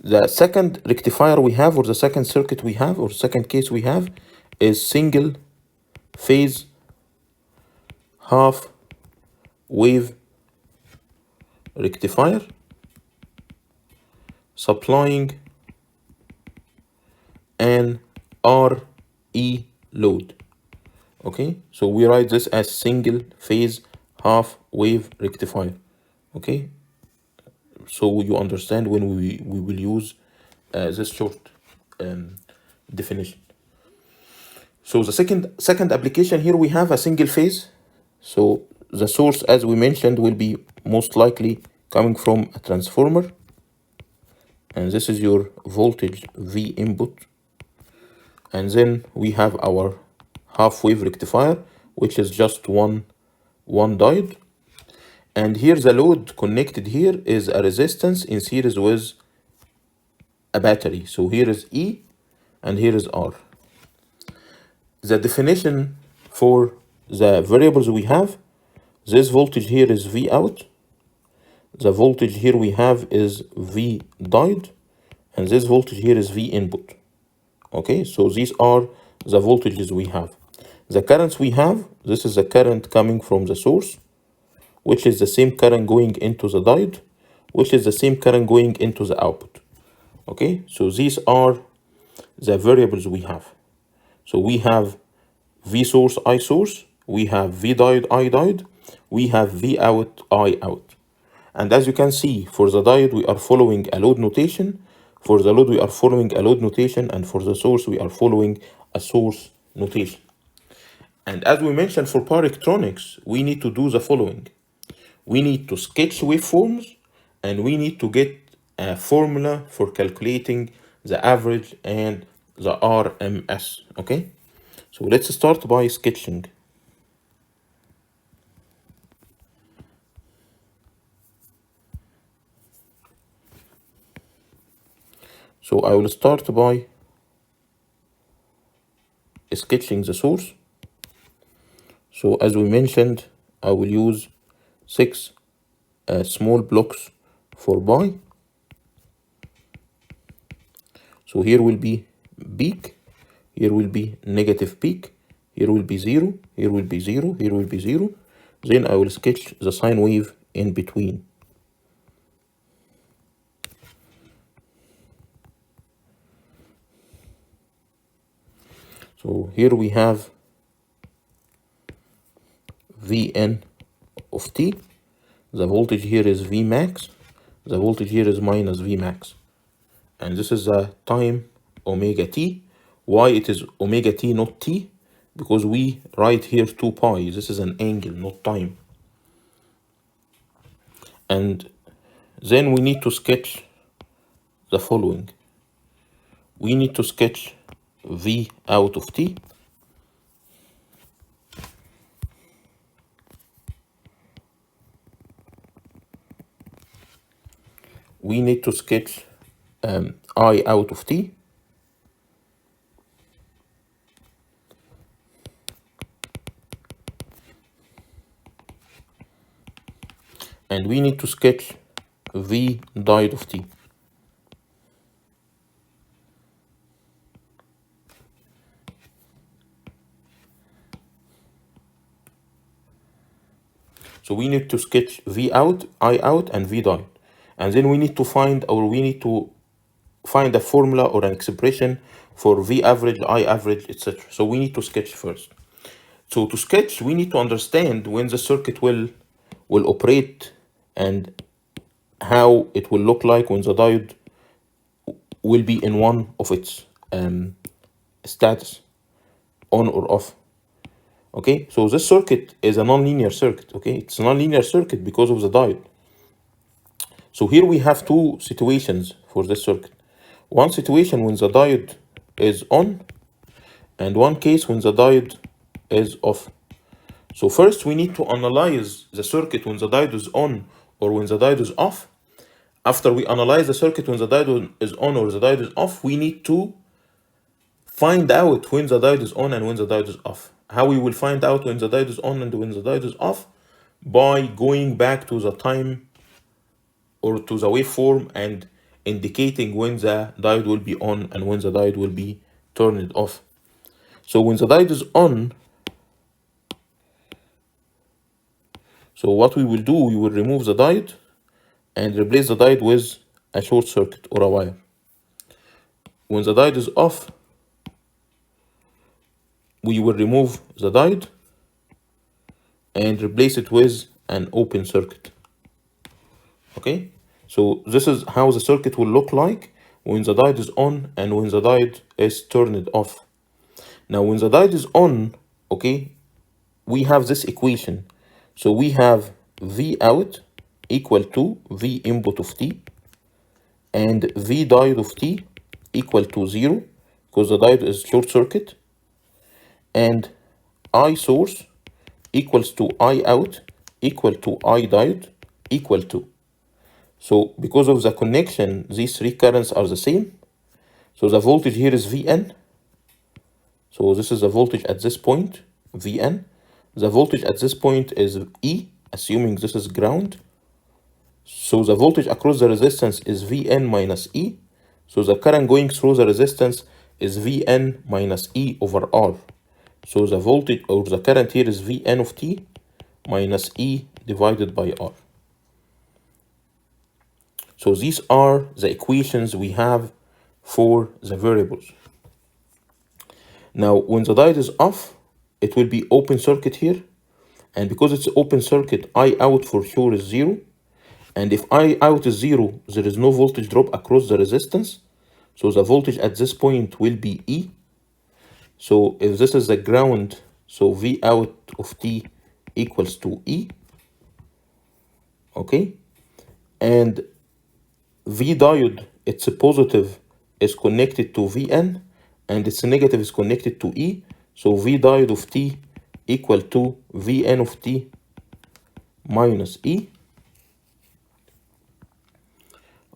The second rectifier we have, or the second circuit we have, or second case we have, is single phase half wave rectifier supplying an RE load. Okay, so we write this as single phase half wave rectifier. Okay, so you understand when we will use this short definition. So the second application here, we have a single phase. So the source, as we mentioned, will be most likely coming from a transformer, and this is your voltage V input. And then we have our half wave rectifier, which is just one diode. And here the load connected here is a resistance in series with a battery. So here is E and here is R. The definition for the variables we have, this voltage here is V out. The voltage here we have is V diode, and this voltage here is V input. Okay, so these are the voltages we have. The currents we have, this is the current coming from the source, which is the same current going into the diode, which is the same current going into the output. Okay, so these are the variables we have. So we have V source, I source, we have V diode, I diode, we have V out, I out. And as you can see, for the diode, we are following a load notation. For the load, we are following a load notation. And for the source, we are following a source notation. And as we mentioned for power electronics, we need to do the following. We need to sketch waveforms, and we need to get a formula for calculating the average and the RMS. Okay, so let's start by sketching. So I will start by sketching the source. So as we mentioned, I will use 6 small blocks for pi. So here will be peak, here will be negative peak, here will be 0, here will be 0, here will be 0. Then I will sketch the sine wave in between. So here we have Vn of t. The voltage here is V max. The voltage here is minus V max. And this is the time omega t. Why it is omega t, not t? Because we write here 2 pi. This is an angle, not time. And then we need to sketch the following. We need to sketch V out of t. We need to sketch I out of t. And we need to sketch V diode of t. So we need to sketch V out, I out, and V diode. And then we need to find a formula or an expression for V average, I average, etc. So we need to sketch first. So to sketch, we need to understand when the circuit will operate and how it will look like when the diode will be in one of its status, on or off. Okay, so this circuit is a nonlinear circuit. Okay, it's a nonlinear circuit because of the diode. So here we have 2 situations for this circuit. One situation when the diode is on, and one case when the diode is off. So first we need to analyze the circuit when the diode is on or when the diode is off. After we analyze the circuit when the diode is on or the diode is off, we need to find out when the diode is on and when the diode is off. How we will find out when the diode is on and when the diode is off? By going back to the time or to the waveform and indicating when the diode will be on and when the diode will be turned off. So when the diode is on, so what we will do, we will remove the diode and replace the diode with a short circuit or a wire. When the diode is off, we will remove the diode and replace it with an open circuit. Okay, so this is how the circuit will look like when the diode is on and when the diode is turned off. Now when the diode is on, okay, we have this equation. So we have V out equal to V input of T and V diode of T equal to 0 because the diode is short circuit, and I source equals to I out equal to I diode equal to. So because of the connection, these three currents are the same. So the voltage here is Vn. So this is the voltage at this point, Vn. The voltage at this point is E, assuming this is ground. So the voltage across the resistance is Vn minus E. So the current going through the resistance is Vn minus E over R. So the voltage or the current here is Vn of T minus E divided by R. So these are the equations we have for the variables. Now, when the diode is off, it will be open circuit here. And because it's open circuit, I out for sure is 0. And if I out is 0, there is no voltage drop across the resistance. So the voltage at this point will be E. So if this is the ground, so V out of T equals to E. Okay. And V diode, its positive is connected to Vn and its negative is connected to E. So V diode of T equal to Vn of T minus E.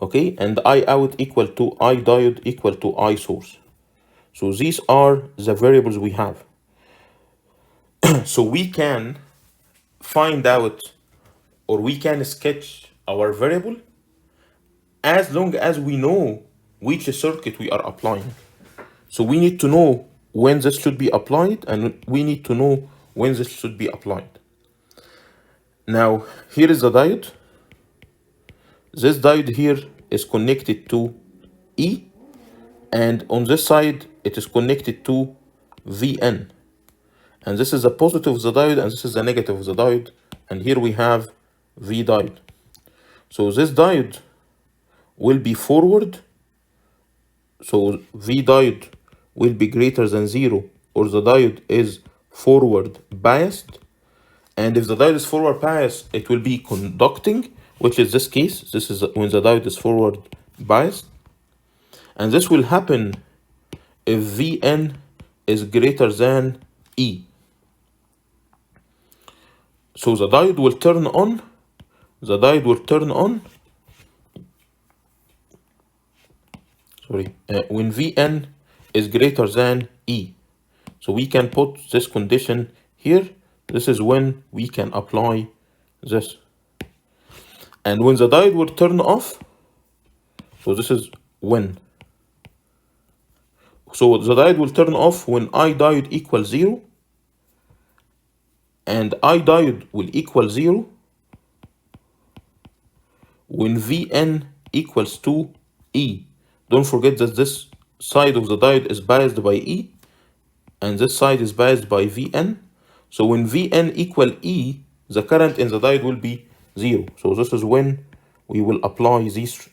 Okay, and I out equal to I diode equal to I source. So these are the variables we have. So we can find out, or we can sketch our variable as long as we know which circuit we are applying. So we need to know when this should be applied and we need to know when this should be applied. Now, here is the diode. This diode here is connected to E, and on this side, it is connected to Vn. And this is the positive of the diode, and this is the negative of the diode. And here we have V diode. So this diode will be forward. So V diode will be greater than 0, or the diode is forward biased. And if the diode is forward biased, it will be conducting, which is this case. This is when the diode is forward biased. And this will happen if Vn is greater than E. So the diode will turn on. The diode will turn on. When Vn is greater than E. So we can put this condition here. This is when we can apply this. And when the diode will turn off, so this is when. So the diode will turn off when I diode equals 0. And I diode will equal 0 when Vn equals to E. Don't forget that this side of the diode is biased by E and this side is biased by Vn. So when Vn equal E, the current in the diode will be 0. So this is when we will apply these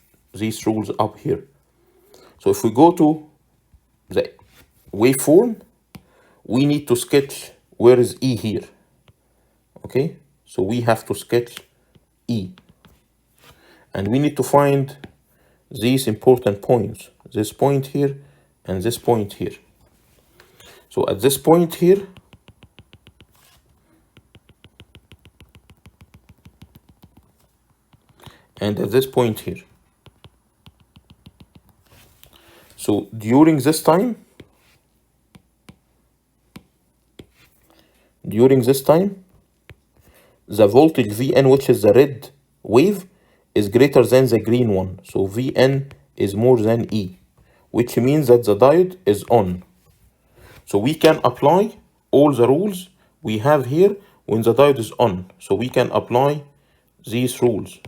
rules up here. So if we go to the waveform, we need to sketch where is E here. Okay, so we have to sketch E. And we need to find these important points. This point here and this point here. So at this point here, and at this point here. So during this time, the voltage Vn, which is the red wave, is greater than the green one. So Vn is more than E, which means that the diode is on. So we can apply all the rules we have here when the diode is on. So we can apply these rules.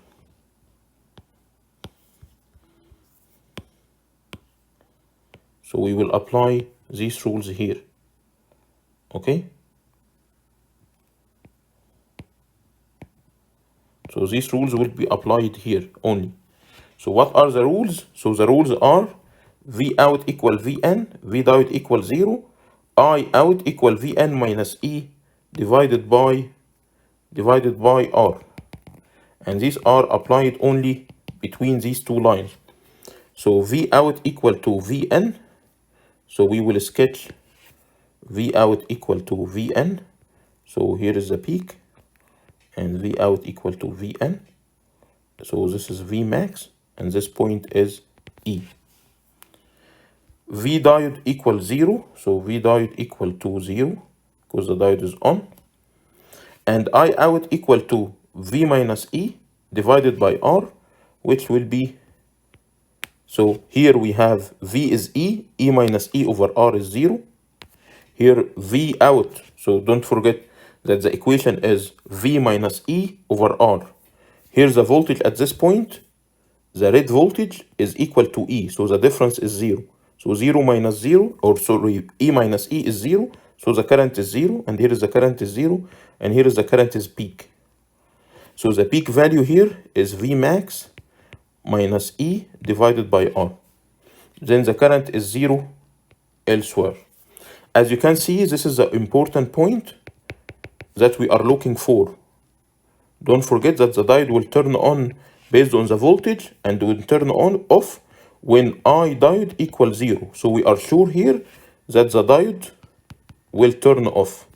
So we will apply these rules here. Okay? So these rules will be applied here only. So what are the rules? So the rules are V out equal Vn, V diode equal 0, I out equal Vn minus E divided by R. And these are applied only between these two lines. So V out equal to Vn. So we will sketch V out equal to Vn. So here is the peak and V out equal to Vn. So this is V max and this point is E. V diode equals 0. So V diode equal to 0 because the diode is on. And I out equal to V minus E divided by R, which will be, so here we have V is E, E minus E over R is 0. Here V out, so don't forget that the equation is V minus E over R. Here's the voltage at this point. The red voltage is equal to E, so the difference is 0. So 0 minus 0, or sorry, E minus E is 0, so the current is 0, and here is the current is 0, and here is the current is peak. So the peak value here is V max minus E divided by R. Then the current is 0 elsewhere. As you can see, this is the important point that we are looking for. Don't forget that the diode will turn on based on the voltage and will turn on off when I diode equals 0. So we are sure here that the diode will turn off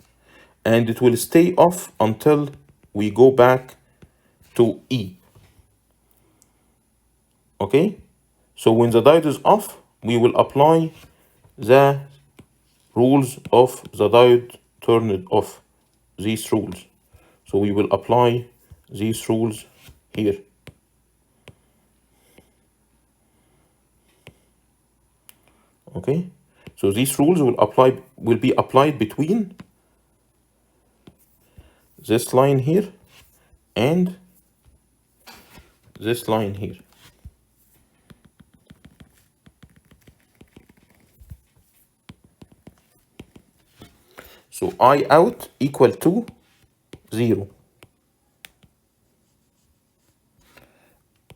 and it will stay off until we go back to E. Okay, so when the diode is off, we will apply the rules of the diode turned off, these rules. So we will apply these rules here. Okay, so these rules will be applied between this line here and this line here. So I out equal to 0.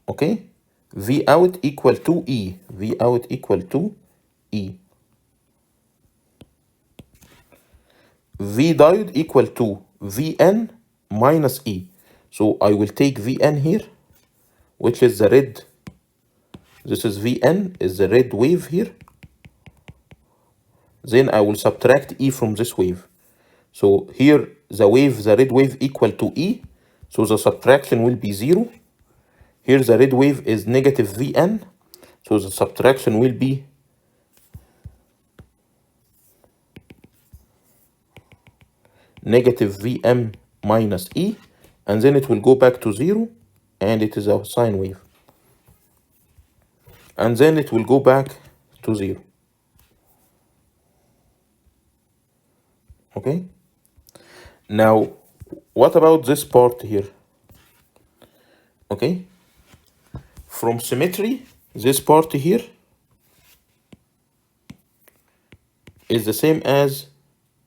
Okay, V out equal to E. V out equal to E. V diode equal to Vn minus E. So I will take Vn here, which is the red. This is Vn, is the red wave here. Then I will subtract E from this wave. So here the red wave equal to E. So the subtraction will be 0. Here the red wave is negative Vn. So the subtraction will be negative Vm minus E. And then it will go back to 0. And it is a sine wave. And then it will go back to 0. Okay. Now, what about this part here? Okay. From symmetry, this part here is the same as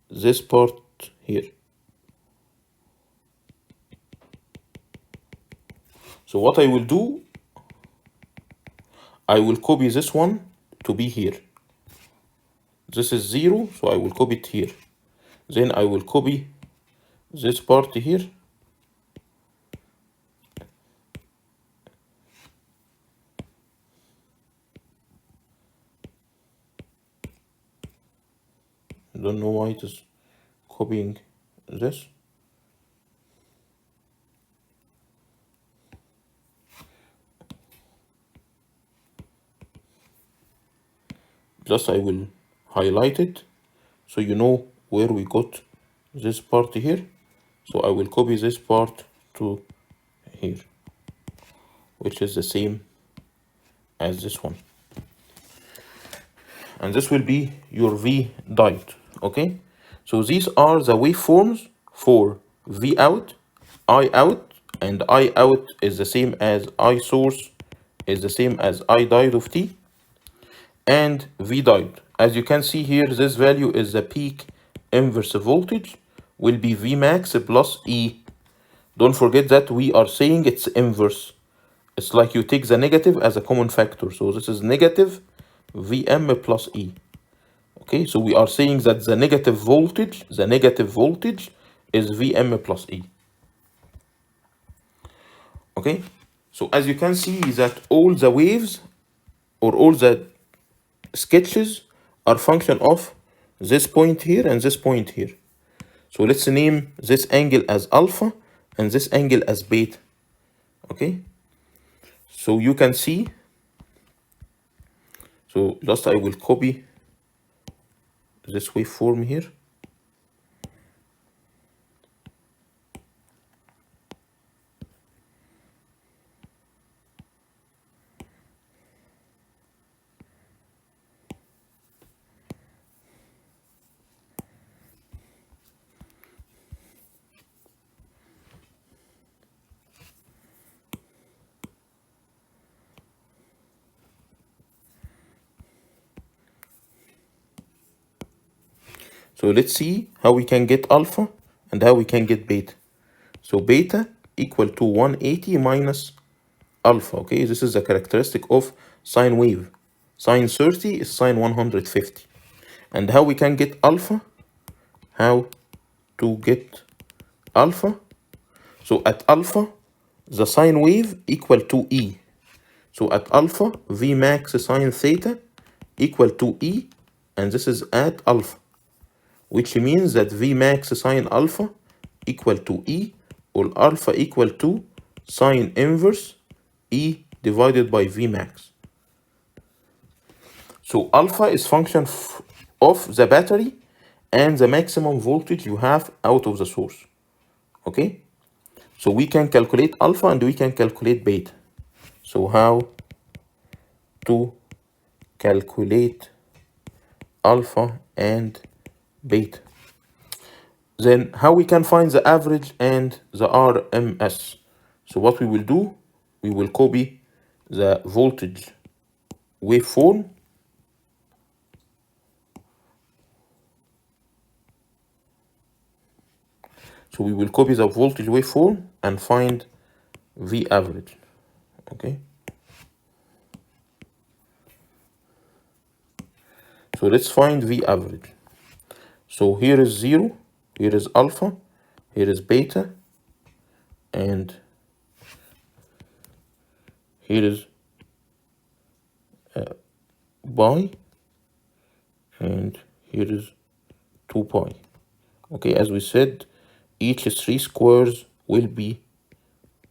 this part here. So what I will do, I will copy this one to be here. This is 0, so I will copy it here. Then I will copy this part here. I don't know why it is copying this. Just I will highlight it so you know where we got this part here. So I will copy this part to here, which is the same as this one. And this will be your V diode, okay? So these are the waveforms for V out, I out, and I out is the same as I source, is the same as I diode of T, and V diode. As you can see here, this value is the peak inverse voltage, will be V max plus E. Don't forget that we are saying it's inverse. It's like you take the negative as a common factor. So this is negative Vm plus E. Okay, so we are saying that the negative voltage is Vm plus E. Okay, so as you can see that all the waves or all the sketches are function of this point here and this point here. So let's name this angle as alpha and this angle as beta. Okay, so you can see, so just I will copy this waveform here. So let's see how we can get alpha and how we can get beta. So beta equal to 180 minus alpha. Okay, this is the characteristic of sine wave. Sine 30 is sine 150. And how we can get alpha? How to get alpha? So at alpha, the sine wave equal to E. So at alpha, V max sine theta equal to E, and this is at alpha, which means that V max sine alpha equal to E, or alpha equal to sine inverse E divided by V max. So alpha is function of the battery and the maximum voltage you have out of the source. Okay, so we can calculate alpha and we can calculate beta. So how to calculate alpha and beta? Then how we can find the average and the RMS? So what we will do, we will copy the voltage waveform. So we will copy the voltage waveform and find V average. Okay. So let's find V average. So here is 0, here is alpha, here is beta, and here is pi, and here is 2 pi. Okay, as we said, each 3 squares will be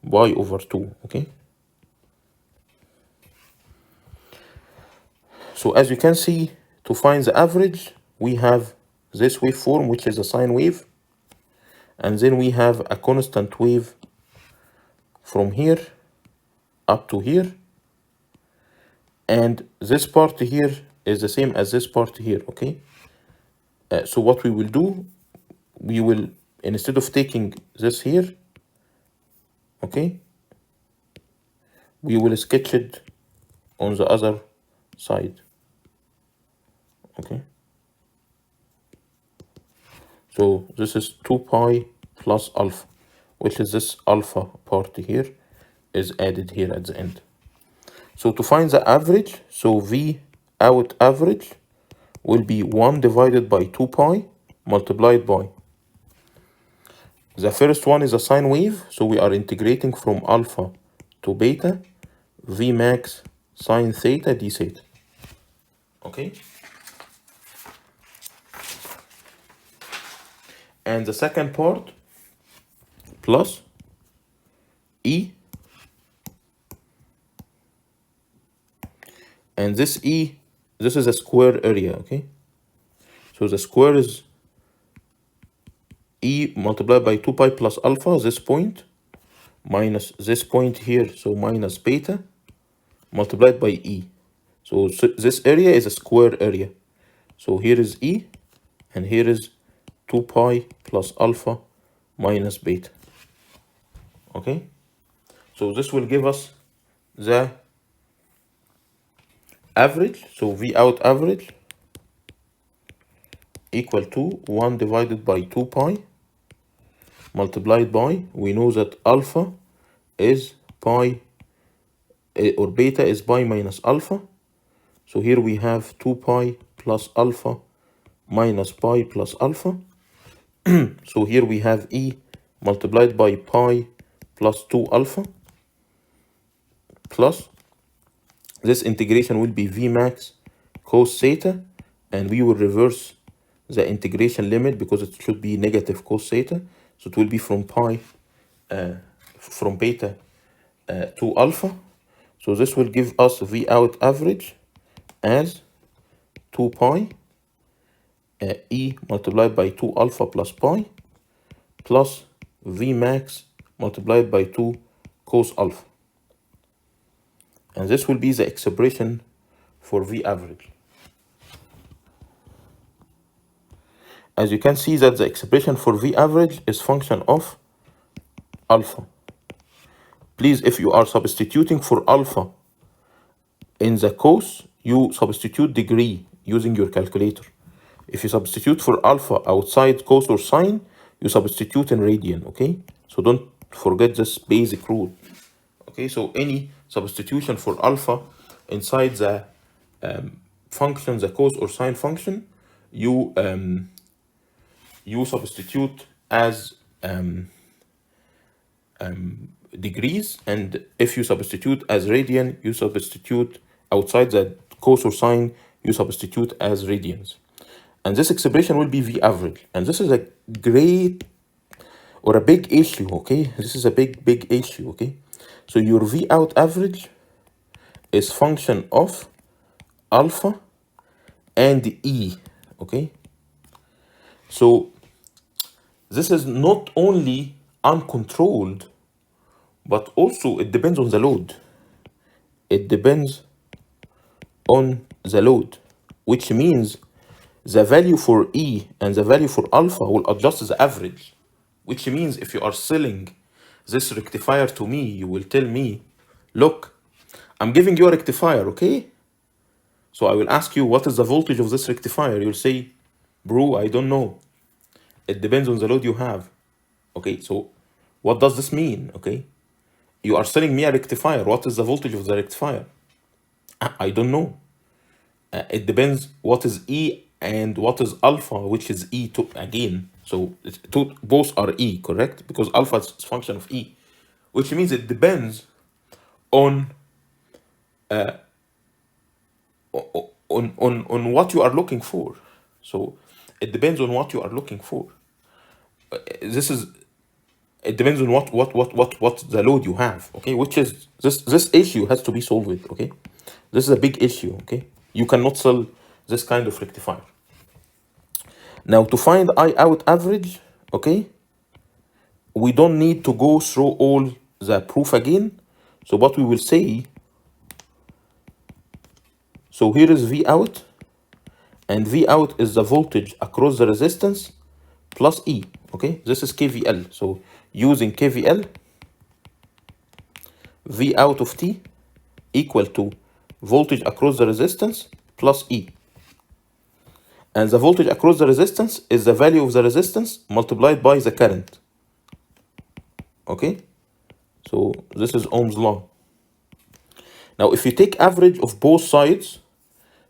pi over 2. Okay. So as you can see, to find the average, we have this waveform, which is a sine wave, and then we have a constant wave from here up to here, and this part here is the same as this part here. Okay, so what we will do, we will, instead of taking this here, okay, we will sketch it on the other side. Okay, so this is 2 pi plus alpha, which is this alpha part here is added here at the end. So to find the average, so V out average will be 1 divided by 2 pi multiplied by, the first one is a sine wave, so we are integrating from alpha to beta, V max sine theta d theta. Okay. And the second part, plus E, and this E, this is a square area. Okay, so the square is E multiplied by 2 pi plus alpha, this point, minus this point here, so minus beta, multiplied by E. So this area is a square area. So here is E, and here is 2 pi plus alpha minus beta. Okay? So this will give us the average. So V out average equal to 1 divided by 2 pi multiplied by, we know that alpha is pi, or beta is pi minus alpha. So here we have 2 pi plus alpha minus pi plus alpha. So here we have E multiplied by pi plus 2 alpha plus this integration will be V max cos theta, and we will reverse the integration limit because it should be negative cos theta. So it will be from pi, from beta to alpha. So this will give us V out average as 2 pi E multiplied by 2 alpha plus pi plus V max multiplied by 2 cos alpha. And this will be the expression for V average. As you can see that the expression for V average is function of alpha. Please, if you are substituting for alpha in the cos, you substitute degree using your calculator. If you substitute for alpha outside cos or sine, you substitute in radian, okay? So don't forget this basic rule. Okay, so any substitution for alpha inside the function, the cos or sine function, you substitute as degrees, and if you substitute as radian, you substitute outside the cos or sine, you substitute as radians. And this expression will be V average. And this is a great or a big issue, okay? This is a big issue, okay? So your V out average is function of alpha and E, okay? So this is not only uncontrolled, but also it depends on the load. It depends on the load, which means the value for E and the value for alpha will adjust the average, which means if you are selling this rectifier to me, you will tell me, look, I'm giving you a rectifier, okay? So I will ask you, what is the voltage of this rectifier? You'll say, bro, I don't know. It depends on the load you have. Okay, so what does this mean? Okay, you are selling me a rectifier. What is the voltage of the rectifier? I don't know. It depends what is E and what is alpha, which is E to again. So both are E, correct? Because alpha is a function of E, which means it depends on what you are looking for. So it depends on what you are looking for. It depends on what the load you have, okay? Which is this issue has to be solved, okay? This is a big issue, okay? You cannot sell this kind of rectifier. Now to find I out average, okay, we don't need to go through all the proof again. So what we will say, so here is V out, and V out is the voltage across the resistance plus E, okay? This is KVL. So using KVL, V out of T equal to voltage across the resistance plus E. And the voltage across the resistance is the value of the resistance multiplied by the current. Okay? So this is Ohm's law. Now if you take average of both sides,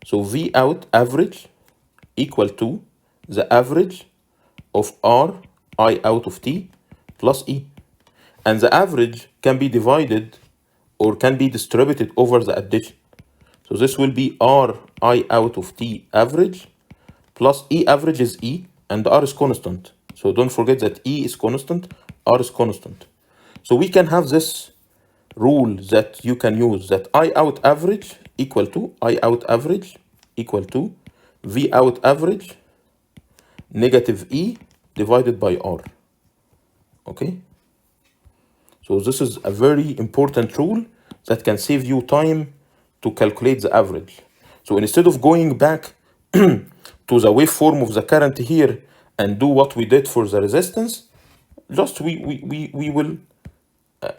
so V out average equal to the average of R I out of T plus E. And the average can be divided or can be distributed over the addition. So this will be R I out of T average plus E average is E, and R is constant. So don't forget that E is constant, R is constant. So we can have this rule that you can use, that I out average equal to I out average equal to V out average negative E divided by R. Okay? So this is a very important rule that can save you time to calculate the average. So instead of going back to the waveform of the current here and do what we did for the resistance, just we will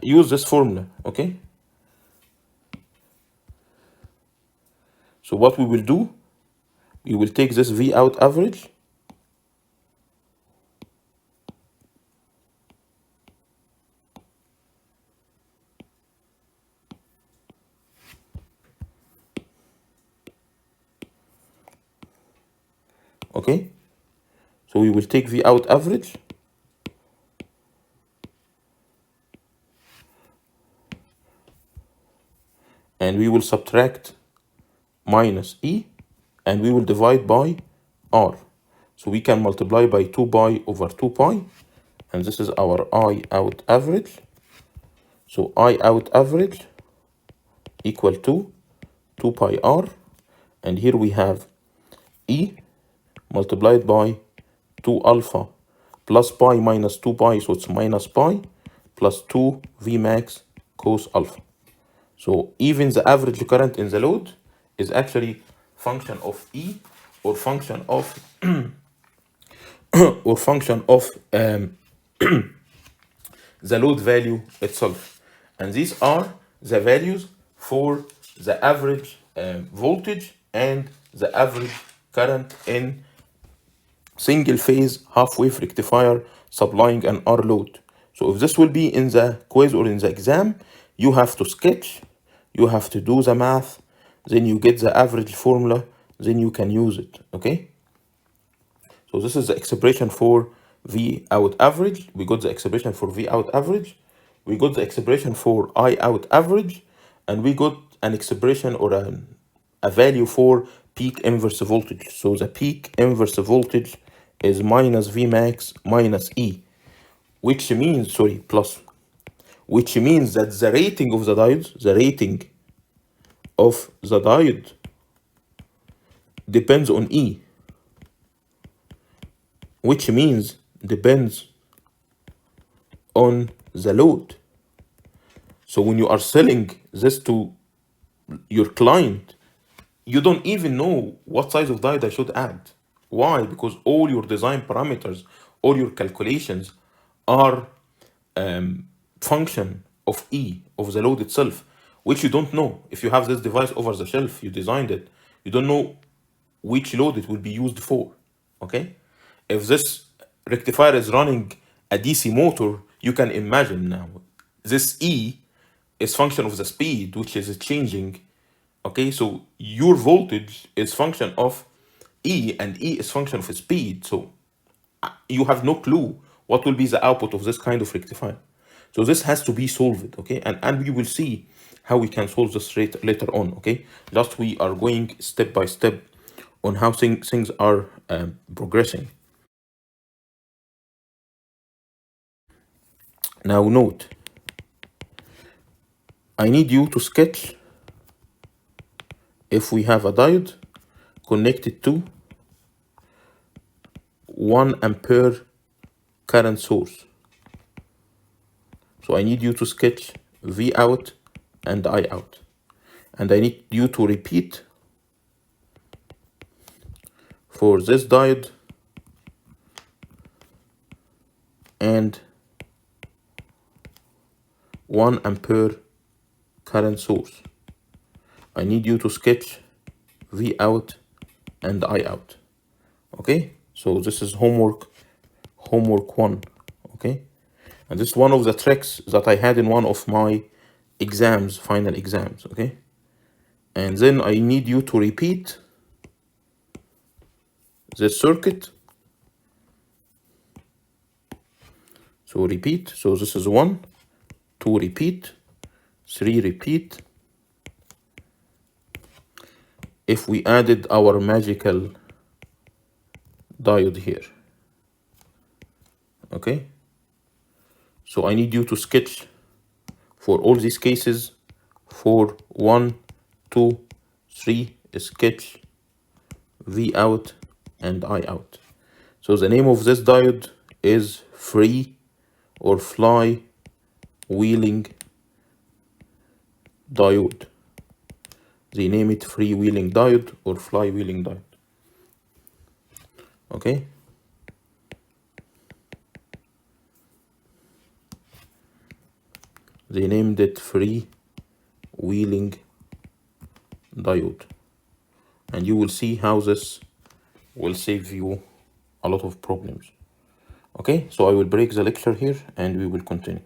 use this formula, okay? So what we will do, we will take this V out average okay? So we will take V out average and we will subtract minus E and we will divide by R. So we can multiply by 2 pi over 2 pi, and this is our I out average. So I out average equal to 2 pi R, and here we have E multiplied by 2 alpha plus pi minus 2 pi, so it's minus pi plus 2 V max cos alpha. So even the average current in the load is actually function of E or function of or function of the load value itself. And these are the values for the average voltage and the average current in single phase half wave rectifier supplying an R load. So if this will be in the quiz or in the exam, you have to sketch, you have to do the math, then you get the average formula, then you can use it, okay? So this is the expression for V out average. We got the expression for V out average. We got the expression for I out average, and we got an expression or a value for peak inverse voltage. So the peak inverse voltage is minus V max minus E, which means, sorry, plus, which means that the rating of the diode, depends on E, which means depends on the load. So when you are selling this to your client, you don't even know what size of diode I should add. Why? Because all your design parameters, all your calculations are function of E, of the load itself, which you don't know. If you have this device over the shelf, you designed it, you don't know which load it will be used for, okay? If this rectifier is running a DC motor, you can imagine now, this E is function of the speed, which is changing, okay? So your voltage is function of E, and E is function of speed. So you have no clue what will be the output of this kind of rectifier. So this has to be solved, okay? And we will see how we can solve this later on, okay? Just we are going step by step on how things are progressing. Now note, I need you to sketch if we have a diode connected to 1 ampere current source. So I need you to sketch V out and I out. And I need you to repeat for this diode and 1 ampere current source. I need you to sketch V out and I out. Okay, so this is homework 1, okay? And this is one of the tricks that I had in one of my exams, final exams, okay? And then I need you to repeat the circuit. So repeat, so this is 1, 2 repeat, 3 repeat. If we added our magical diode here, okay? So I need you to sketch for all these cases for 1, 2, 3, sketch V out and I out. So the name of this diode is free or fly wheeling diode. They name it freewheeling diode or flywheeling diode. Okay. They named it freewheeling diode. And you will see how this will save you a lot of problems. Okay, so I will break the lecture here and we will continue.